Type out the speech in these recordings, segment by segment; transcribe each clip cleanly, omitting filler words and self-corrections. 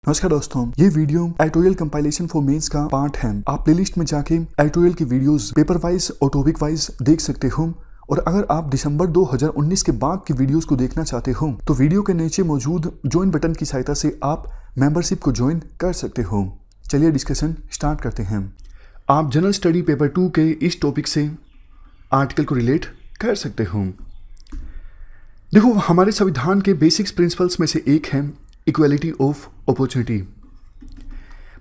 नमस्कार दोस्तों, ये video editorial compilation for mains का पार्ट है। आप प्लेलिस्ट में जाके एडिटोरियल की वीडियोस पेपर वाइज और टॉपिक वाइज देख सकते हो। और अगर आप दिसंबर 2019 के बाद की वीडियोस को देखना चाहते हो तो वीडियो के नीचे मौजूद ज्वाइन बटन की सहायता से आप मेंबरशिप को ज्वाइन कर सकते हो। चलिए डिस्कशन स्टार्ट करते हैं। आप जनरल स्टडी पेपर 2 के इस टॉपिक से आर्टिकल को रिलेट कर सकते हो। देखो, हमारे संविधान के बेसिक्स प्रिंसिपल्स में से एक है equality of opportunity.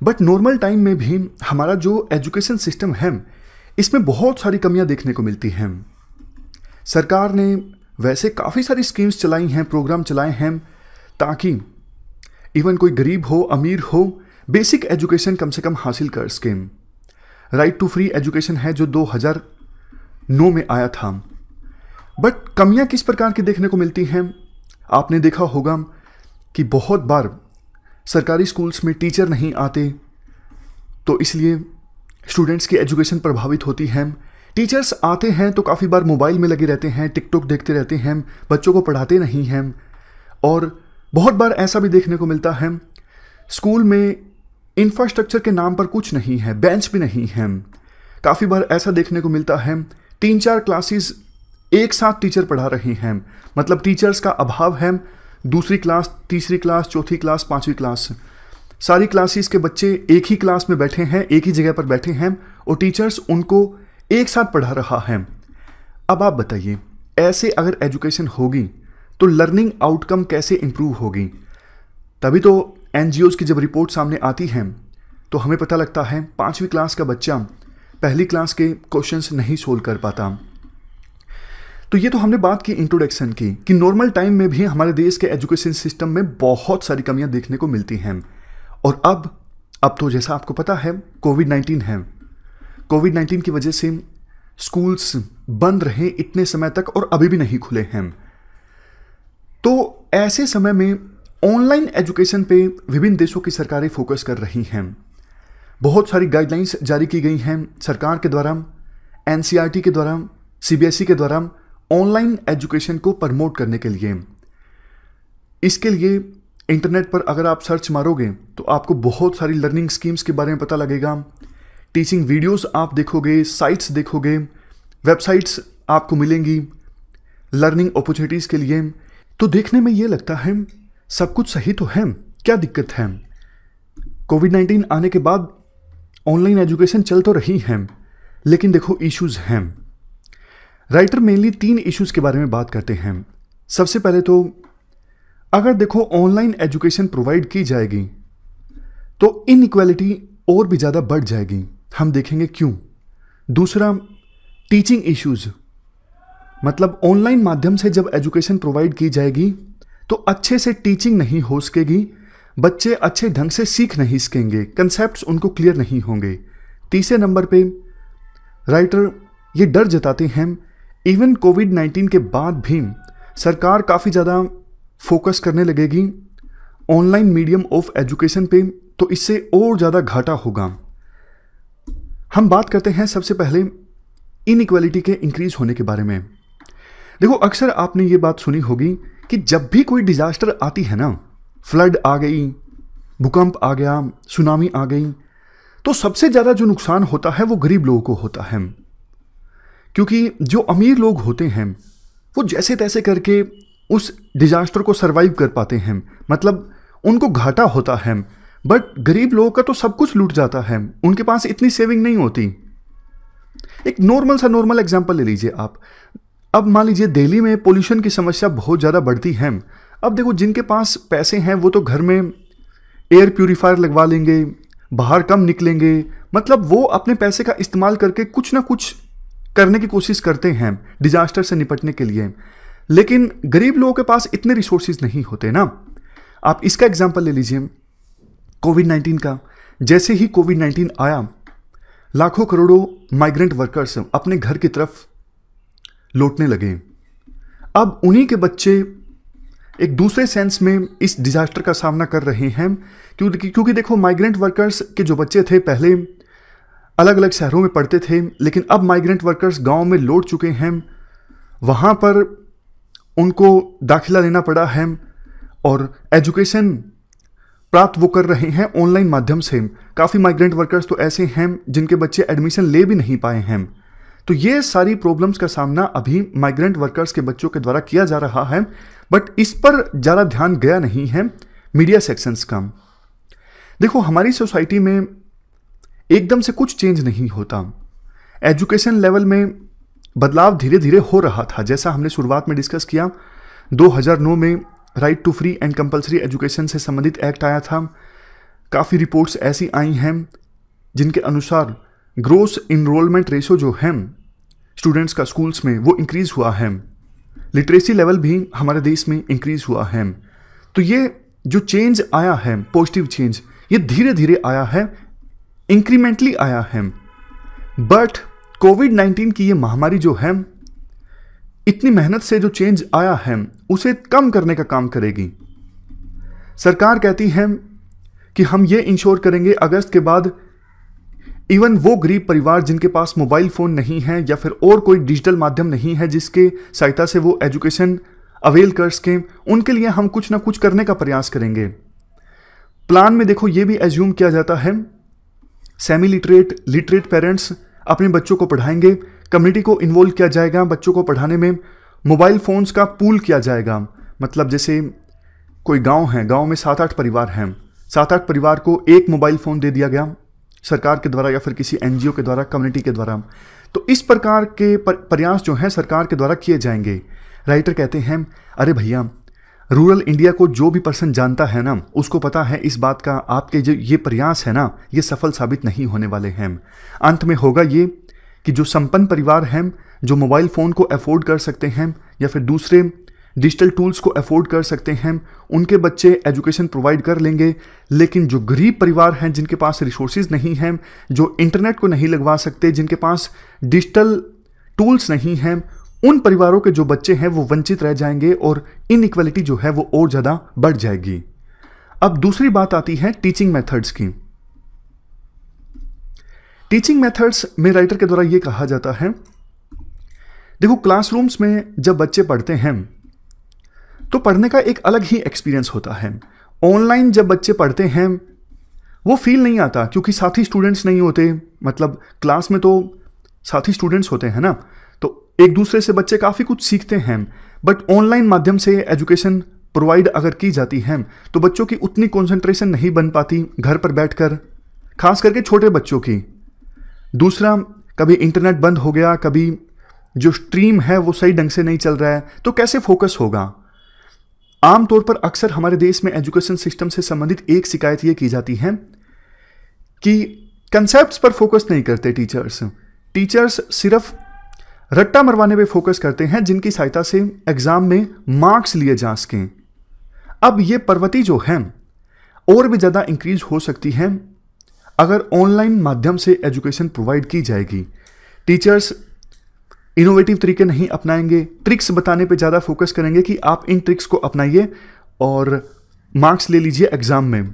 But normal time में भी हमारा जो एजुकेशन सिस्टम है इसमें बहुत सारी कमियां देखने को मिलती हैं। सरकार ने वैसे काफ़ी सारी स्कीम्स चलाई हैं, प्रोग्राम चलाए हैं ताकि इवन कोई गरीब हो अमीर हो बेसिक एजुकेशन कम से कम हासिल कर सके। राइट टू फ्री एजुकेशन है जो 2009 में आया था। बट कमियां किस प्रकार की देखने को मिलती हैं? आपने देखा होगा कि बहुत बार सरकारी स्कूल्स में टीचर नहीं आते, तो इसलिए स्टूडेंट्स की एजुकेशन प्रभावित होती है। टीचर्स आते हैं तो काफ़ी बार मोबाइल में लगे रहते हैं, टिकटॉक देखते रहते हैं, बच्चों को पढ़ाते नहीं हैं। और बहुत बार ऐसा भी देखने को मिलता है स्कूल में इंफ्रास्ट्रक्चर के नाम पर कुछ नहीं है, बेंच भी नहीं है। काफ़ी बार ऐसा देखने को मिलता है 3-4 क्लासेस एक साथ टीचर पढ़ा रहे हैं, मतलब टीचर्स का अभाव है। दूसरी क्लास, तीसरी क्लास, चौथी क्लास, पांचवी क्लास, सारी क्लासेस के बच्चे एक ही क्लास में बैठे हैं, एक ही जगह पर बैठे हैं और टीचर्स उनको एक साथ पढ़ा रहा है। अब आप बताइए, ऐसे अगर एजुकेशन होगी तो लर्निंग आउटकम कैसे इंप्रूव होगी? तभी तो एनजीओज़ की जब रिपोर्ट सामने आती है तो हमें पता लगता है 5वीं क्लास का बच्चा पहली क्लास के क्वेश्चंस नहीं सोल्व कर पाता। तो ये तो हमने बात की इंट्रोडक्शन की कि नॉर्मल टाइम में भी हमारे देश के एजुकेशन सिस्टम में बहुत सारी कमियां देखने को मिलती हैं। और अब तो जैसा आपको पता है कोविड-19 है। कोविड-19 की वजह से स्कूल्स बंद रहे इतने समय तक और अभी भी नहीं खुले हैं। तो ऐसे समय में ऑनलाइन एजुकेशन पे विभिन्न देशों की सरकारें फोकस कर रही हैं। बहुत सारी गाइडलाइंस जारी की गई हैं सरकार के द्वारा, एनसीईआरटी के द्वारा, सीबीएसई के द्वारा ऑनलाइन एजुकेशन को प्रमोट करने के लिए। इसके लिए इंटरनेट पर अगर आप सर्च मारोगे तो आपको बहुत सारी लर्निंग स्कीम्स के बारे में पता लगेगा। टीचिंग वीडियोस आप देखोगे, साइट्स देखोगे, वेबसाइट्स आपको मिलेंगी लर्निंग अपॉर्चुनिटीज़ के लिए। तो देखने में ये लगता है सब कुछ सही तो है, क्या दिक्कत है? कोविड-19 आने के बाद ऑनलाइन एजुकेशन चल तो रही है, लेकिन देखो इश्यूज़ हैं। राइटर मेनली 3 इश्यूज़ के बारे में बात करते हैं। सबसे पहले तो अगर देखो ऑनलाइन एजुकेशन प्रोवाइड की जाएगी तो इनइक्वालिटी और भी ज़्यादा बढ़ जाएगी। हम देखेंगे क्यों। दूसरा, टीचिंग इश्यूज़, मतलब ऑनलाइन माध्यम से जब एजुकेशन प्रोवाइड की जाएगी तो अच्छे से टीचिंग नहीं हो सकेगी, बच्चे अच्छे ढंग से सीख नहीं सकेंगे, कंसेप्ट्स उनको क्लियर नहीं होंगे। तीसरे नंबर पे राइटर ये डर जताते हैं इवन कोविड-19 के बाद भी सरकार काफ़ी ज़्यादा फोकस करने लगेगी ऑनलाइन मीडियम ऑफ एजुकेशन पे, तो इससे और ज़्यादा घाटा होगा। हम बात करते हैं सबसे पहले इनइक्वालिटी के इंक्रीज होने के बारे में। देखो, अक्सर आपने ये बात सुनी होगी कि जब भी कोई डिजास्टर आती है ना, फ्लड आ गई, भूकंप आ गया, सुनामी आ गई, तो सबसे ज़्यादा जो नुकसान होता है वो गरीब लोगों को होता है। क्योंकि जो अमीर लोग होते हैं वो जैसे तैसे करके उस डिजास्टर को सरवाइव कर पाते हैं, मतलब उनको घाटा होता है। बट गरीब लोगों का तो सब कुछ लूट जाता है, उनके पास इतनी सेविंग नहीं होती। एक नॉर्मल एग्जांपल ले लीजिए आप। अब मान लीजिए दिल्ली में पोल्यूशन की समस्या बहुत ज़्यादा बढ़ती है। अब देखो, जिनके पास पैसे हैं वो तो घर में एयर प्यूरीफायर लगवा लेंगे, बाहर कम निकलेंगे, मतलब वो अपने पैसे का इस्तेमाल करके कुछ ना कुछ करने की कोशिश करते हैं डिजास्टर से निपटने के लिए। लेकिन गरीब लोगों के पास इतने रिसोर्सेज नहीं होते ना। आप इसका एग्जांपल ले लीजिए कोविड-19 का। जैसे ही कोविड-19 आया, लाखों करोड़ों माइग्रेंट वर्कर्स अपने घर की तरफ लौटने लगे। अब उन्हीं के बच्चे एक दूसरे सेंस में इस डिजास्टर का सामना कर रहे हैं, क्योंकि देखो, माइग्रेंट वर्कर्स के जो बच्चे थे पहले अलग अलग शहरों में पढ़ते थे, लेकिन अब माइग्रेंट वर्कर्स गांव में लौट चुके हैं, वहाँ पर उनको दाखिला लेना पड़ा है और एजुकेशन प्राप्त वो कर रहे हैं ऑनलाइन माध्यम से। काफ़ी माइग्रेंट वर्कर्स तो ऐसे हैं जिनके बच्चे एडमिशन ले भी नहीं पाए हैं। तो ये सारी प्रॉब्लम्स का सामना अभी माइग्रेंट वर्कर्स के बच्चों के द्वारा किया जा रहा है, बट इस पर ज़्यादा ध्यान गया नहीं है मीडिया सेक्शंस का। देखो, हमारी सोसाइटी में एकदम से कुछ चेंज नहीं होता। एजुकेशन लेवल में बदलाव धीरे धीरे हो रहा था। जैसा हमने शुरुआत में डिस्कस किया, 2009 में right to free and compulsory education से संबंधित एक्ट आया था। काफ़ी रिपोर्ट्स ऐसी आई हैं जिनके अनुसार ग्रोस इनरोलमेंट रेशो जो है स्टूडेंट्स का स्कूल्स में वो इंक्रीज़ हुआ है। लिटरेसी लेवल भी हमारे देश में इंक्रीज़ हुआ है। तो ये जो चेंज आया है, पॉजिटिव चेंज, ये धीरे धीरे आया है, इंक्रीमेंटली आया है। बट कोविड-19 की ये महामारी जो है, इतनी मेहनत से जो चेंज आया है उसे कम करने का काम करेगी। सरकार कहती है कि हम ये इंश्योर करेंगे अगस्त के बाद इवन वो गरीब परिवार जिनके पास मोबाइल फ़ोन नहीं है या फिर और कोई डिजिटल माध्यम नहीं है जिसके सहायता से वो एजुकेशन अवेल कर सकें, उनके लिए हम कुछ ना कुछ करने का प्रयास करेंगे। प्लान में देखो ये भी एज्यूम किया जाता है सेमी लिटरेट, लिटरेट पेरेंट्स अपने बच्चों को पढ़ाएंगे, कम्युनिटी को इन्वॉल्व किया जाएगा बच्चों को पढ़ाने में, मोबाइल फ़ोन्स का पूल किया जाएगा। मतलब जैसे कोई गांव है, गांव में 7-8 परिवार हैं, 7-8 परिवार को एक मोबाइल फ़ोन दे दिया गया सरकार के द्वारा या फिर किसी एनजीओ के द्वारा, कम्युनिटी के द्वारा। तो इस प्रकार के प्रयास जो हैं सरकार के द्वारा किए जाएंगे। राइटर कहते हैं, अरे भैया, रूरल इंडिया को जो भी पर्सन जानता है ना, उसको पता है इस बात का आपके जो ये प्रयास है ना, ये सफल साबित नहीं होने वाले हैं। अंत में होगा ये कि जो संपन्न परिवार हैं, जो मोबाइल फ़ोन को अफोर्ड कर सकते हैं या फिर दूसरे डिजिटल टूल्स को अफोर्ड कर सकते हैं, उनके बच्चे एजुकेशन प्रोवाइड कर लेंगे। लेकिन जो गरीब परिवार हैं, जिनके पास रिसोर्सेज नहीं हैं, जो इंटरनेट को नहीं लगवा सकते, जिनके पास डिजिटल टूल्स नहीं हैं, उन परिवारों के जो बच्चे हैं वो वंचित रह जाएंगे और इनइक्वालिटी जो है वो और ज़्यादा बढ़ जाएगी। अब दूसरी बात आती है टीचिंग मेथड्स की। टीचिंग मेथड्स में राइटर के द्वारा ये कहा जाता है, देखो क्लासरूम्स में जब बच्चे पढ़ते हैं तो पढ़ने का एक अलग ही एक्सपीरियंस होता है। ऑनलाइन जब बच्चे पढ़ते हैं वो फील नहीं आता क्योंकि साथी स्टूडेंट्स नहीं होते। मतलब क्लास में तो साथी स्टूडेंट्स होते हैं ना, तो एक दूसरे से बच्चे काफ़ी कुछ सीखते हैं। बट ऑनलाइन माध्यम से एजुकेशन प्रोवाइड अगर की जाती है तो बच्चों की उतनी कंसंट्रेशन नहीं बन पाती घर पर बैठकर, खास करके छोटे बच्चों की। दूसरा, कभी इंटरनेट बंद हो गया, कभी जो स्ट्रीम है वो सही ढंग से नहीं चल रहा है, तो कैसे फोकस होगा। आमतौर पर अक्सर हमारे देश में एजुकेशन सिस्टम से संबंधित एक शिकायत ये की जाती है कि कंसेप्ट्स पर फोकस नहीं करते टीचर्स सिर्फ रट्टा मरवाने पे फोकस करते हैं जिनकी सहायता से एग्जाम में मार्क्स लिए जा सकें। अब ये प्रवृत्ति जो है और भी ज़्यादा इंक्रीज हो सकती है अगर ऑनलाइन माध्यम से एजुकेशन प्रोवाइड की जाएगी। टीचर्स इनोवेटिव तरीके नहीं अपनाएंगे, ट्रिक्स बताने पे ज़्यादा फोकस करेंगे कि आप इन ट्रिक्स को अपनाइए और मार्क्स ले लीजिए एग्ज़ाम में।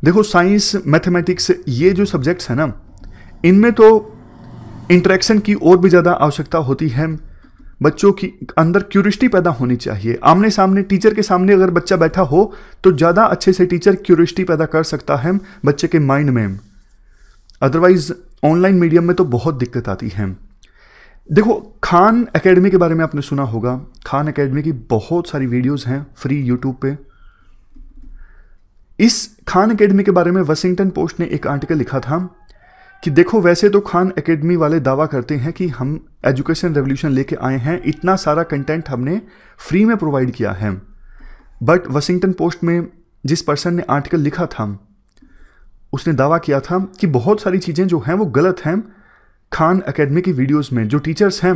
देखो साइंस, मैथमेटिक्स, ये जो सब्जेक्ट्स हैं ना, इनमें तो इंटरेक्शन की और भी ज़्यादा आवश्यकता होती है। बच्चों की अंदर क्यूरियोसिटी पैदा होनी चाहिए। आमने सामने टीचर के सामने अगर बच्चा बैठा हो तो ज़्यादा अच्छे से टीचर क्यूरियोसिटी पैदा कर सकता है बच्चे के माइंड में। अदरवाइज ऑनलाइन मीडियम में तो बहुत दिक्कत आती है। देखो, खान एकेडमी के बारे में आपने सुना होगा। खान एकेडमी की बहुत सारी वीडियोस हैं फ्री यूट्यूब पे। इस खान एकेडमी के बारे में वाशिंगटन पोस्ट ने एक आर्टिकल लिखा था कि देखो, वैसे तो खान एकेडमी वाले दावा करते हैं कि हम एजुकेशन रेवोल्यूशन लेके आए हैं, इतना सारा कंटेंट हमने फ्री में प्रोवाइड किया है। बट वाशिंगटन पोस्ट में जिस पर्सन ने आर्टिकल लिखा था उसने दावा किया था कि बहुत सारी चीज़ें जो हैं वो गलत हैं खान एकेडमी की वीडियोस में। जो टीचर्स हैं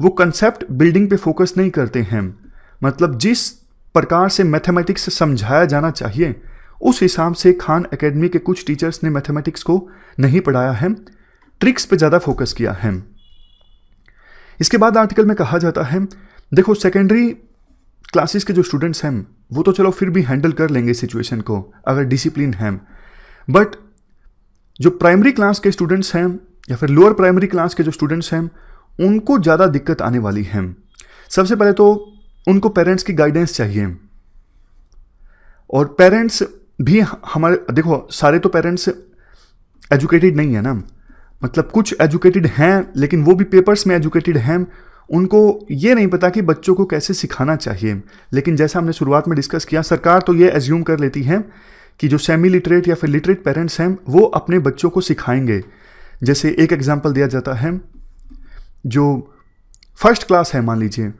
वो कंसेप्ट बिल्डिंग पे फोकस नहीं करते हैं। मतलब जिस प्रकार से मैथमेटिक्स समझाया जाना चाहिए उस हिसाब से खान एकेडमी के कुछ टीचर्स ने मैथमेटिक्स को नहीं पढ़ाया है, ट्रिक्स पे ज़्यादा फोकस किया है। इसके बाद आर्टिकल में कहा जाता है, देखो सेकेंडरी क्लासेस के जो स्टूडेंट्स हैं वो तो चलो फिर भी हैंडल कर लेंगे सिचुएशन को अगर डिसिप्लिन है। बट जो प्राइमरी क्लास के स्टूडेंट्स हैं या फिर लोअर प्राइमरी क्लास के जो स्टूडेंट्स हैं उनको ज़्यादा दिक्कत आने वाली है। सबसे पहले तो उनको पेरेंट्स की गाइडेंस चाहिए और पेरेंट्स भी हमारे, देखो सारे तो पेरेंट्स एजुकेटेड नहीं है ना, मतलब कुछ एजुकेटेड हैं लेकिन वो भी पेपर्स में एजुकेटेड हैं, उनको ये नहीं पता कि बच्चों को कैसे सिखाना चाहिए। लेकिन जैसा हमने शुरुआत में डिस्कस किया, सरकार तो ये एज्यूम कर लेती है कि जो सेमी लिटरेट या फिर लिटरेट पेरेंट्स हैं वो अपने बच्चों को सिखाएंगे। जैसे एक एग्जांपल दिया जाता है, जो फर्स्ट क्लास है, मान लीजिए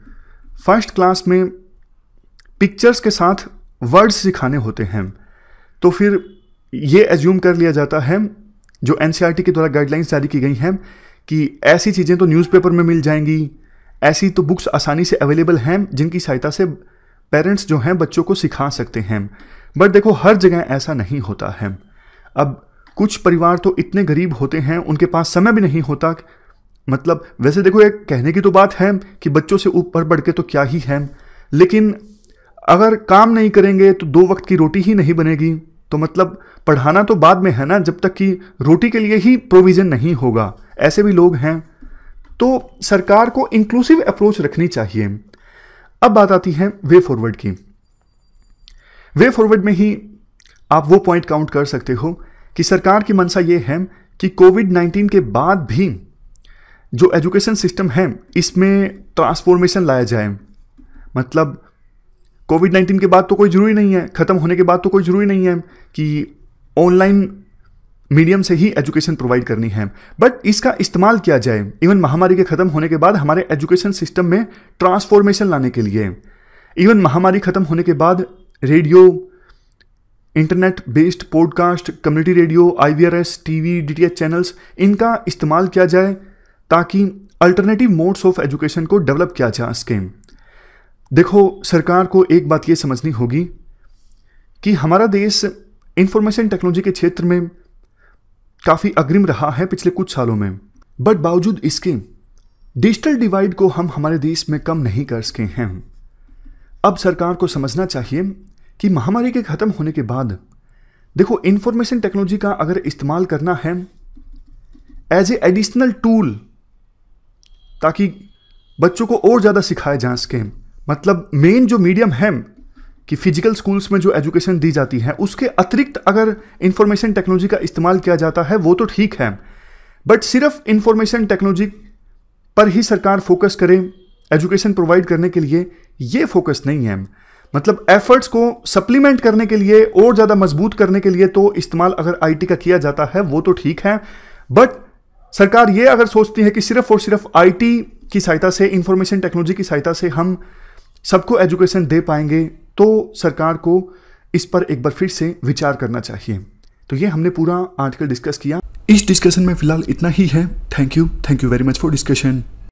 फर्स्ट क्लास में पिक्चर्स के साथ वर्ड्स सिखाने होते हैं, तो फिर ये एज्यूम कर लिया जाता है, जो एनसीईआरटी के द्वारा गाइडलाइंस जारी की गई हैं, कि ऐसी चीज़ें तो न्यूज़पेपर में मिल जाएंगी, ऐसी तो बुक्स आसानी से अवेलेबल हैं जिनकी सहायता से पेरेंट्स जो हैं बच्चों को सिखा सकते हैं। बट देखो हर जगह ऐसा नहीं होता है। अब कुछ परिवार तो इतने गरीब होते हैं उनके पास समय भी नहीं होता, मतलब वैसे देखो एक कहने की तो बात है कि बच्चों से ऊपर बढ़ के तो क्या ही है, लेकिन अगर काम नहीं करेंगे तो 2 वक्त की रोटी ही नहीं बनेगी, तो मतलब पढ़ाना तो बाद में है ना, जब तक कि रोटी के लिए ही प्रोविज़न नहीं होगा। ऐसे भी लोग हैं, तो सरकार को इंक्लूसिव अप्रोच रखनी चाहिए। अब बात आती है वे फॉरवर्ड की। वे फॉरवर्ड में ही आप वो पॉइंट काउंट कर सकते हो कि सरकार की मंशा ये है कि कोविड-19 के बाद भी जो एजुकेशन सिस्टम है इसमें ट्रांसफॉर्मेशन लाया जाए। मतलब कोविड-19 के बाद तो कोई ज़रूरी नहीं है, ख़त्म होने के बाद तो कोई ज़रूरी नहीं है कि ऑनलाइन मीडियम से ही एजुकेशन प्रोवाइड करनी है, बट इसका इस्तेमाल किया जाए इवन महामारी के ख़त्म होने के बाद हमारे एजुकेशन सिस्टम में ट्रांसफॉर्मेशन लाने के लिए। इवन महामारी ख़त्म होने के बाद radio, internet based podcast, community radio, IVRS, TV, DTH channels, इनका इस्तेमाल किया जाए ताकि अल्टरनेटिव मोड्स ऑफ एजुकेशन को डेवलप किया जा सके। देखो सरकार को एक बात ये समझनी होगी कि हमारा देश इंफॉर्मेशन टेक्नोलॉजी के क्षेत्र में काफ़ी अग्रिम रहा है पिछले कुछ सालों में, बट बावजूद इसके डिजिटल डिवाइड को हम हमारे देश में कम नहीं कर सके हैं। अब सरकार को समझना चाहिए कि महामारी के ख़त्म होने के बाद देखो इंफॉर्मेशन टेक्नोलॉजी का अगर इस्तेमाल करना है एज ए एडिशनल टूल ताकि बच्चों को और ज़्यादा सिखाया जा सके, मतलब मेन जो मीडियम है कि फिजिकल स्कूल्स में जो एजुकेशन दी जाती है उसके अतिरिक्त अगर इंफॉर्मेशन टेक्नोलॉजी का इस्तेमाल किया जाता है वो तो ठीक है, बट सिर्फ इंफॉर्मेशन टेक्नोलॉजी पर ही सरकार फोकस करे एजुकेशन प्रोवाइड करने के लिए, ये फोकस नहीं है। मतलब एफर्ट्स को सप्लीमेंट करने के लिए और ज़्यादा मजबूत करने के लिए तो इस्तेमाल अगर IT का किया जाता है वो तो ठीक है, बट सरकार ये अगर सोचती है कि सिर्फ और सिर्फ IT की सहायता से, इंफॉर्मेशन टेक्नोलॉजी की सहायता से हम सबको एजुकेशन दे पाएंगे, तो सरकार को इस पर एक बार फिर से विचार करना चाहिए। तो ये हमने पूरा आर्टिकल डिस्कस किया। इस डिस्कशन में फिलहाल इतना ही है। Thank you very much for discussion.